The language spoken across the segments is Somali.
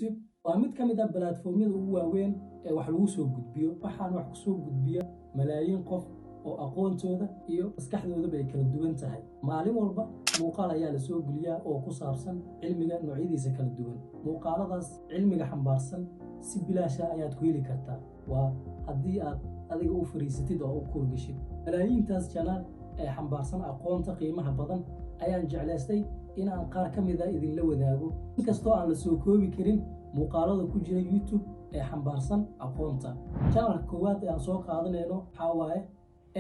YouTube waa mid ka mid ah platformyada ugu waaweyn ee wax lagu soo gudbiyo. Waxaan wax ku soo gudbiya malaayiin qof oo aqoontooda iyo maskaxdooda ay kala duwan tahay. Maalin walba muuqaal ayaa la soo geliyaa oo ku saabsan cilmiga noocyadiisa kala duwan. Muuqaaladaas cilmiga xambaarsan si bilaash ah ayaad ku heli kartaa. Waa haddii aad adiga u fariisatid oo u kurgashid. Malaayiintaas channel ee xambaarsan aqoonta qiimaha badan ayaan jeclaystay in aan qaar ka mid ah idinla wadaago. Inkastoo aan la soo koobi karin muuqaalada ku jira YouTube ee xambaarsan aqoonta. Channelka koowaad ee aan soo qaadanayno waxaa waaye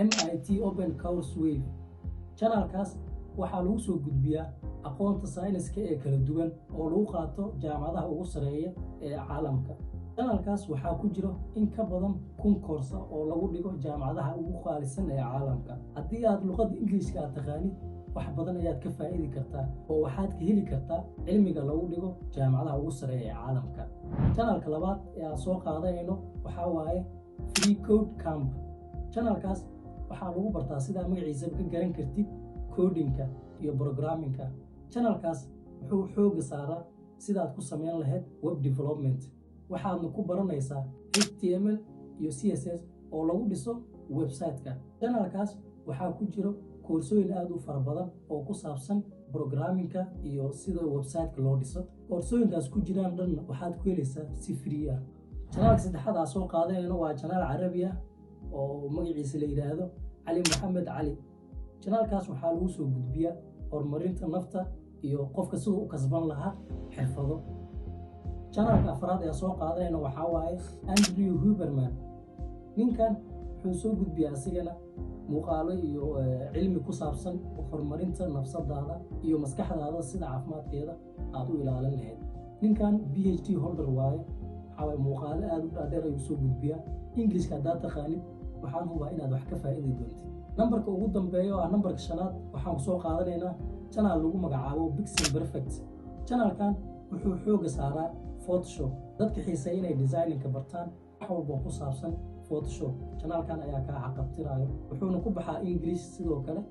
MIT Open Courseware. Channelkaas waxaa lagu soo gudbiyaa aqoonta sayniska ee kala duwan oo lagu qaato jaamacadaha ugu sareeya ee caalamka. Channelkaas waxaa ku jira in ka badan 1000 koorso oo lagu dhigo jaamacadaha ugu qaalisan ee caalamka. Haddii aad luqadda Ingiriiska aad taqaanid, wax badan ayaad ka faa'iidi kartaa oo waxaad ka heli kartaa cilmiga lagu dhigo jaamacadaha ugu sareeya ee caalamka. Channelka labaad ee aan soo qaadanayno waxaa waaye Free Code Camp. Channelkaas waxaa lagu bartaa sida magaciisa ka garan kartid codingka iyo programmingka. Channelkaas wuxuu xooga saaraa sidaad ku sameyn lahayd web development. waxaadna ku baranaysaa HTML iyo CSS oo lagu dhiso website-ka. Channelkaas waxaa ku jira koorsooyin aad u fara badan oo ku saabsan programmingka iyo sida website-ka loo dhiso. Koorsooyinkaas ku jiraan dhan waxaad ku helaysaa si free ah. Channelka saddexaad aan soo qaadanayno waa channel Carabi ah oo magaciisa la yiraahdo Ali Maxamed Cali. Channelkaas waxaa lagu soo gudbiyaa horumarinta nafta iyo qofka sidoo u kasban lahaa xirfado. Channelka afraad ee soo qaadanayno waxaa waaye Andrew Huberman. Ninkan wuxuu soo gudbiyaa asigana muuqaalo iyo cilmi ku saabsan horumarinta nafsadaada iyo maskaxdaada sida caafimaadkeeda aad u ilaalin lahayd. Ninkan PhD holder waaye. waxaa muuqaalo aad u dhaadheer ayuu soo gudbiyaa. Ingiriiska haddaad taqaanid waxaan hubaa inaad wax ka faa'iidi doontid. Nambarka ugu dambeeya oo ah nambarka 5aad waxaan soo qaadanaynaa channel lagu magacaabo Pixel Perfect. Channelkan wuxuu xooga saaraa Photoshop. dadka xiiseeya inay designinka bartaan wax walba ku saabsan Photoshop. Channelkan ayaa ka caqabtirayo. wuxuuna ku baxaa English sidoo kale.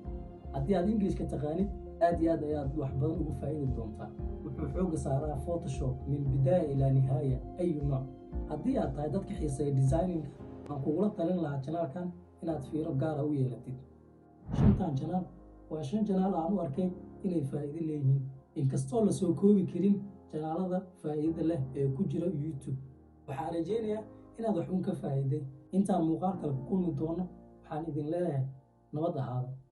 haddii aad English ka taqaanid aad iyo aad ayaad wax badan ugu faa'iidi doontaa. wuxuu xooga saaraa Photoshop min bidaaya ilaa nihaaya ayu nooc. haddii aad tahay dadka xiiseeya designinka waxaan kugula talin lahaa channelkan inaad fiiro gaar ah u yeelatid. 5tan channel waa 5 channel aan u arkay inay faa'iido leeyihiin. inkastoo la soo koobi karin channelada faa'iido leh ee ku jira YouTube. waxaan rajeynayaa inaad wax uun ka faa'iiday. intaan muuqaal kale ku kulmi doono waxaan idin leeyahay nabad ahaada.